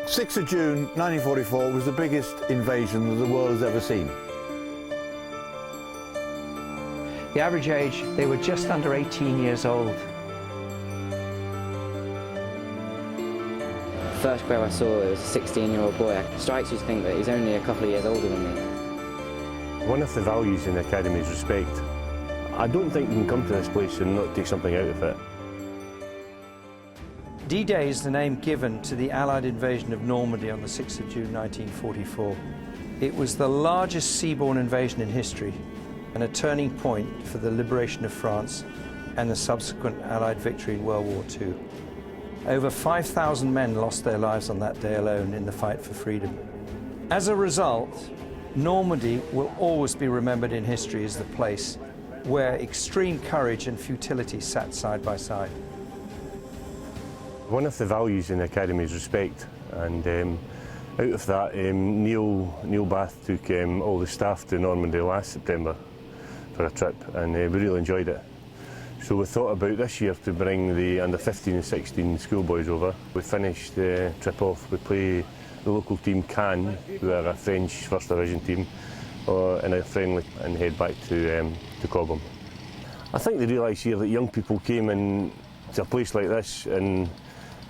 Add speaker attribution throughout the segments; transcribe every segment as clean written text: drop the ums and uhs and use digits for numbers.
Speaker 1: 6th of June 1944 was the biggest invasion that the world has ever seen.
Speaker 2: The average age, they were just under 18 years old.
Speaker 3: First grave I saw, it was a 16-year-old boy. It strikes you to think that he's only a couple of years older than me.
Speaker 4: One of the values in the Academy is respect. I don't think you can come to this place and not take something out of it.
Speaker 2: D-Day is the name given to the Allied invasion of Normandy on the 6th of June 1944. It was the largest seaborne invasion in history and a turning point for the liberation of France and the subsequent Allied victory in World War II. Over 5,000 men lost their lives on that day alone in the fight for freedom. As a result, Normandy will always be remembered in history as the place where extreme courage and futility sat side by side.
Speaker 4: One of the values in the Academy is respect, and out of that, Neil Bath took all the staff to Normandy last September for a trip, and we really enjoyed it. So we thought about this year to bring the under 15 and 16 schoolboys over. We finished the trip off, we play the local team Cannes, who are a French First Division team, in a friendly, and head back to Cobham. I think they realise here that young people came in to a place like this in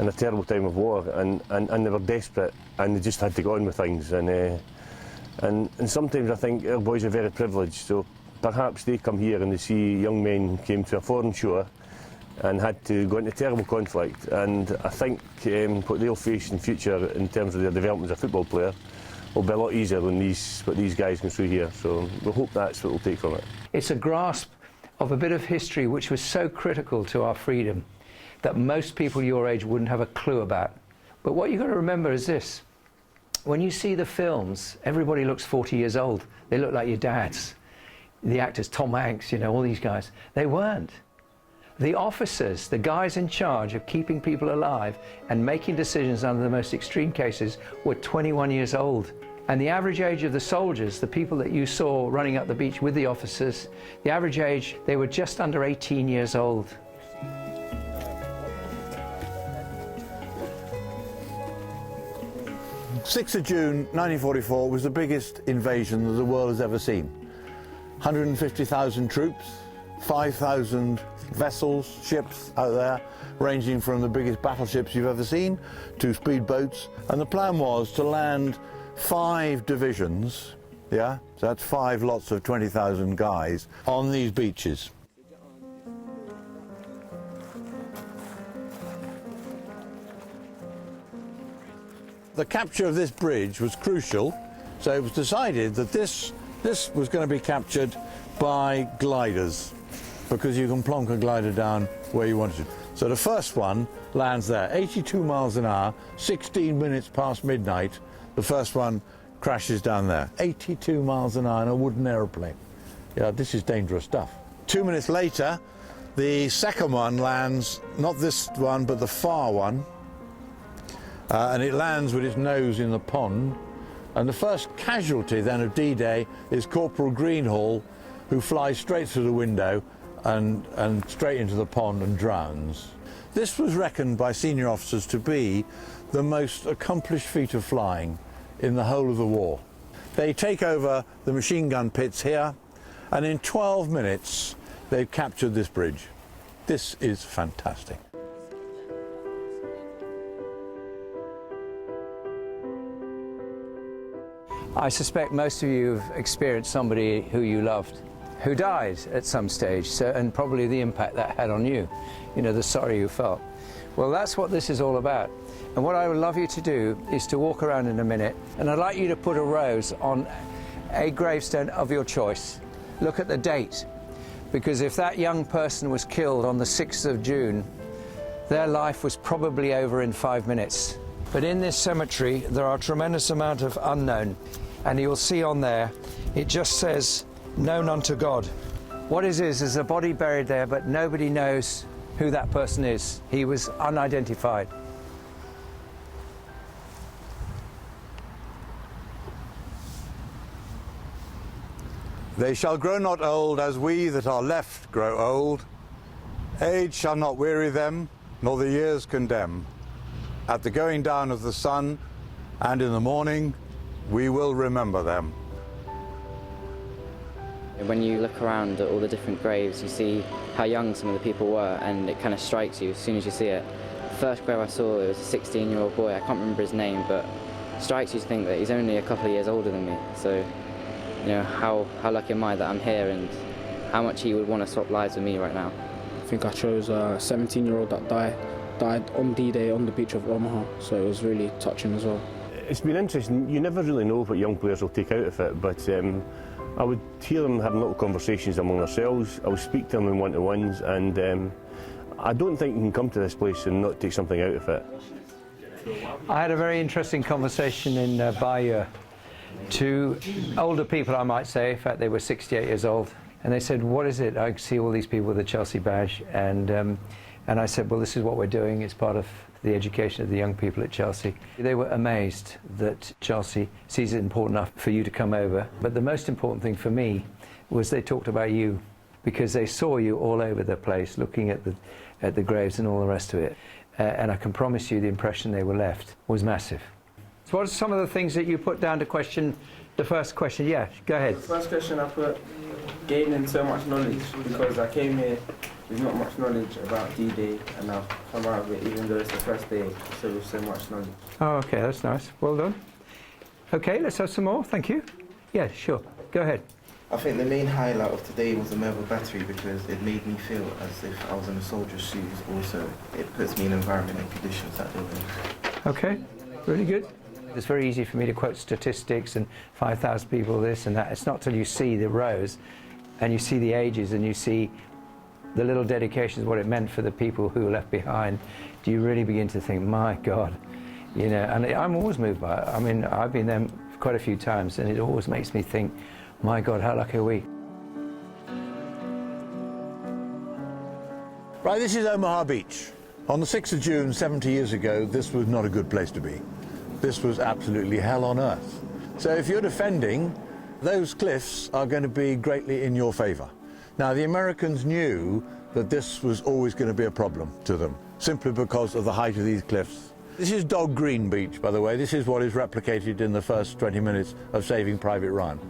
Speaker 4: a terrible time of war, and they were desperate, and they just had to go on with things. And sometimes I think our boys are very privileged, so perhaps they come here and they see young men came to a foreign shore and had to go into terrible conflict, and I think what they'll face in future in terms of their development as a football player will be a lot easier than what these guys can through here. So we hope that's what we'll take from it.
Speaker 2: It's a grasp of a bit of history which was so critical to our freedom that most people your age wouldn't have a clue about. But what you've got to remember is this: when you see the films, everybody looks 40 years old. They look like your dads. The actors, Tom Hanks, you know, all these guys, they weren't. The officers, the guys in charge of keeping people alive and making decisions under the most extreme cases, were 21 years old. And the average age of the soldiers, the people that you saw running up the beach with the officers, the average age, they were just under 18 years old.
Speaker 1: Sixth of June 1944 was the biggest invasion that the world has ever seen. 150,000 troops, 5,000 vessels, ships out there, ranging from the biggest battleships you've ever seen to speedboats. And the plan was to land 5 divisions, yeah, so that's 5 lots of 20,000 guys on these beaches. The capture of this bridge was crucial, so it was decided that this was going to be captured by gliders, because you can plonk a glider down where you want it. So the first one lands there, 82 miles an hour, 16 minutes past midnight, the first one crashes down there. 82 miles an hour in a wooden aeroplane. Yeah, this is dangerous stuff. 2 minutes later, the second one lands, not this one, but the far one, and it lands with its nose in the pond. And the first casualty then of D-Day is Corporal Greenhall, who flies straight through the window and straight into the pond and drowns. This was reckoned by senior officers to be the most accomplished feat of flying in the whole of the war. They take over the machine gun pits here, and in 12 minutes they've captured this bridge. This is fantastic.
Speaker 2: I suspect most of you have experienced somebody who you loved, who died at some stage, and probably the impact that had on you, you know, the sorrow you felt. Well, that's what this is all about. And what I would love you to do is to walk around in a minute, and I'd like you to put a rose on a gravestone of your choice. Look at the date, because if that young person was killed on the 6th of June, their life was probably over in 5 minutes. But in this cemetery, there are a tremendous amount of unknown. And you'll see on there, it just says, known unto God. What it is there's a body buried there, but nobody knows who that person is. He was unidentified.
Speaker 1: They shall grow not old as we that are left grow old. Age shall not weary them, nor the years condemn. At the going down of the sun, And in the morning, we will remember them.
Speaker 3: When you look around at all the different graves, you see how young some of the people were, and it kind of strikes you as soon as you see it. The first grave I saw, it was a 16-year-old boy. I can't remember his name, but it strikes you to think that he's only a couple of years older than me. So, you know, how lucky am I that I'm here, and how much he would want to swap lives with me right now.
Speaker 5: I think I chose a 17-year-old that died on D-Day on the beach of Omaha, so it was really touching as well.
Speaker 4: It's been interesting. You never really know what young players will take out of it, but I would hear them having little conversations among themselves. I would speak to them in one-to-ones, and I don't think you can come to this place and not take something out of it.
Speaker 2: I had a very interesting conversation in Bayeux. Two older people, I might say, in fact they were 68 years old, and they said, what is it? I see all these people with the Chelsea badge, and I said, well, this is what we're doing. It's part of the education of the young people at Chelsea. They were amazed that Chelsea sees it important enough for you to come over. But the most important thing for me was they talked about you, because they saw you all over the place, looking at the graves and all the rest of it. And I can promise you the impression they were left was massive. So what are some of the things that you put down to question the first question? Yeah, go ahead.
Speaker 6: The first question I put, gaining so much knowledge, because I came here with not much knowledge about D-Day, and I've come out of it, even though it's the first day, so with so much knowledge.
Speaker 2: Oh, okay, that's nice. Well done. Okay, let's have some more. Thank you. Yeah, sure. Go ahead.
Speaker 7: I think the main highlight of today was the Merville Battery, because it made me feel as if I was in a soldier's shoes. Also, it puts me in environment and conditions that they were in.
Speaker 2: Okay, really good. It's very easy for me to quote statistics and 5,000 people, this and that. It's not till you see the rows and you see the ages and you see the little dedications, what it meant for the people who were left behind, do you really begin to think, my God, you know, and I'm always moved by it. I mean, I've been there quite a few times, and it always makes me think, my God, how lucky are we?
Speaker 1: Right, this is Omaha Beach. On the 6th of June, 70 years ago, this was not a good place to be. This was absolutely hell on earth. So if you're defending, those cliffs are going to be greatly in your favor. Now, the Americans knew that this was always going to be a problem to them, simply because of the height of these cliffs. This is Dog Green Beach, by the way. This is what is replicated in the first 20 minutes of Saving Private Ryan.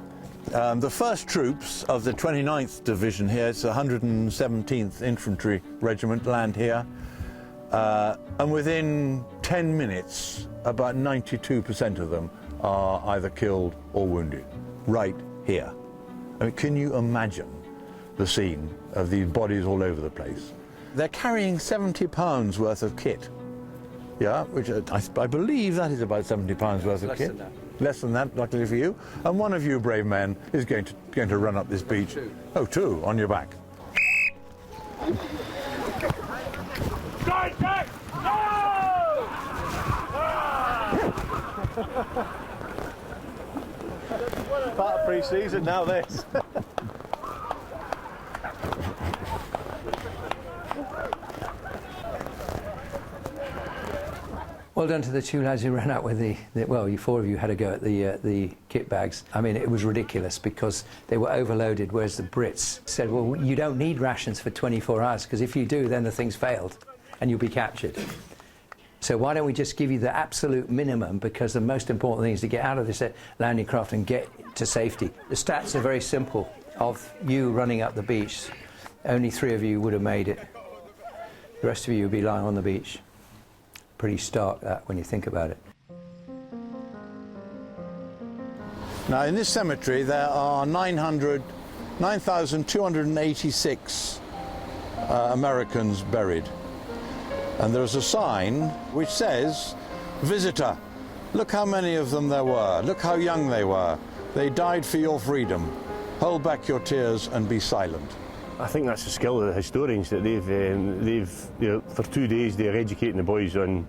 Speaker 1: The first troops of the 29th Division here, it's the 117th Infantry Regiment, land here. And within 10 minutes, about 92% of them are either killed or wounded, right here. I mean, can you imagine the scene of these bodies all over the place? They're carrying 70 pounds worth of kit. Yeah, which I believe that is about 70 pounds worth of kit.
Speaker 2: Less than that.
Speaker 1: Less than that, luckily for you. And one of you brave men is going to run up this beach. Oh, two on your back.
Speaker 4: Part of pre-season, now this.
Speaker 2: Well done to the two lads who ran out with well, you four of you had a go at the kit bags. I mean, it was ridiculous because they were overloaded, whereas the Brits said, well, you don't need rations for 24 hours, because if you do, then the thing's failed and you'll be captured. So why don't we just give you the absolute minimum, because the most important thing is to get out of this landing craft and get to safety. The stats are very simple. Of you running up the beach, only 3 of you would have made it. The rest of you would be lying on the beach. Pretty stark, that, when you think about it.
Speaker 1: Now, in this cemetery, there are 9,286 Americans buried. And there's a sign which says, "Visitor, look how many of them there were. Look how young they were. They died for your freedom. Hold back your tears and be silent."
Speaker 4: I think that's the skill of the historians, that they've you know, for 2 days they're educating the boys on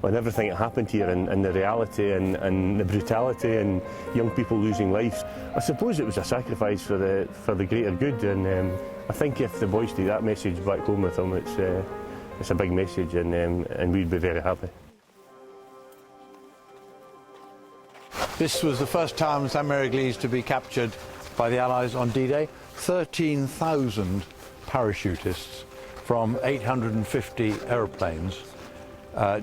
Speaker 4: everything that happened here, and the reality and the brutality and young people losing lives. I suppose it was a sacrifice for the greater good, and I think if the boys take that message back home with them, it's a big message, and we'd be very happy.
Speaker 1: This was the first time Saint-Mary-Église to be captured by the Allies on D-Day. 13,000 parachutists from 850 aeroplanes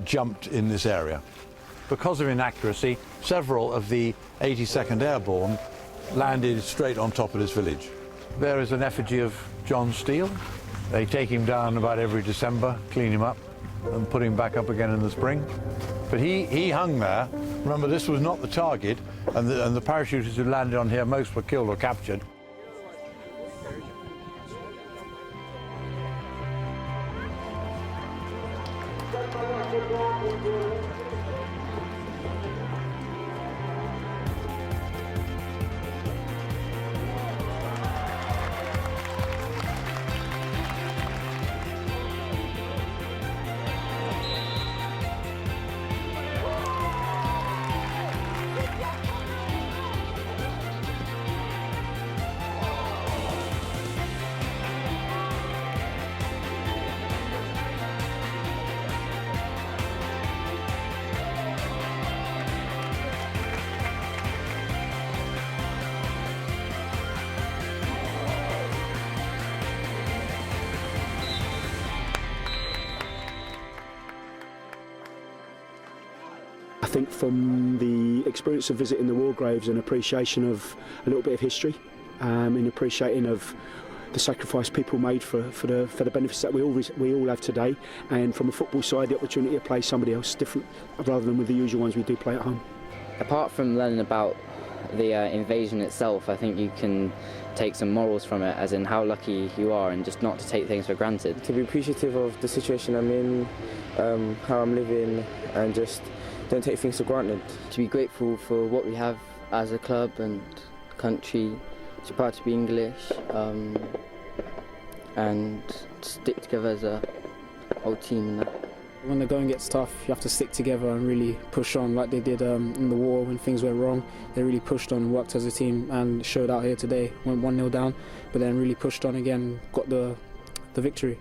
Speaker 1: jumped in this area. because of inaccuracy, several of the 82nd Airborne landed straight on top of this village. There is an effigy of John Steele. They take him down about every December, clean him up, and put him back up again in the spring. But he hung there. Remember, this was not the target, and the parachutists who landed on here, most were killed or captured.
Speaker 8: I think from the experience of visiting the war graves and appreciation of a little bit of history, in appreciating of the sacrifice people made for the benefits that we all have today, and from a football side, the opportunity to play somebody else different rather than with the usual ones we do play at home.
Speaker 3: Apart from learning about the invasion itself, I think you can take some morals from it, as in how lucky you are and just not to take things for granted.
Speaker 6: To be appreciative of the situation I'm in, how I'm living, and just don't take things for granted.
Speaker 9: To be grateful for what we have as a club and country, to be proud to be English, and stick together as a whole team and that.
Speaker 5: When the going gets tough, you have to stick together and really push on like they did in the war when things went wrong. They really pushed on and worked as a team and showed out here today. Went 1-0 down, but then really pushed on again, got the victory.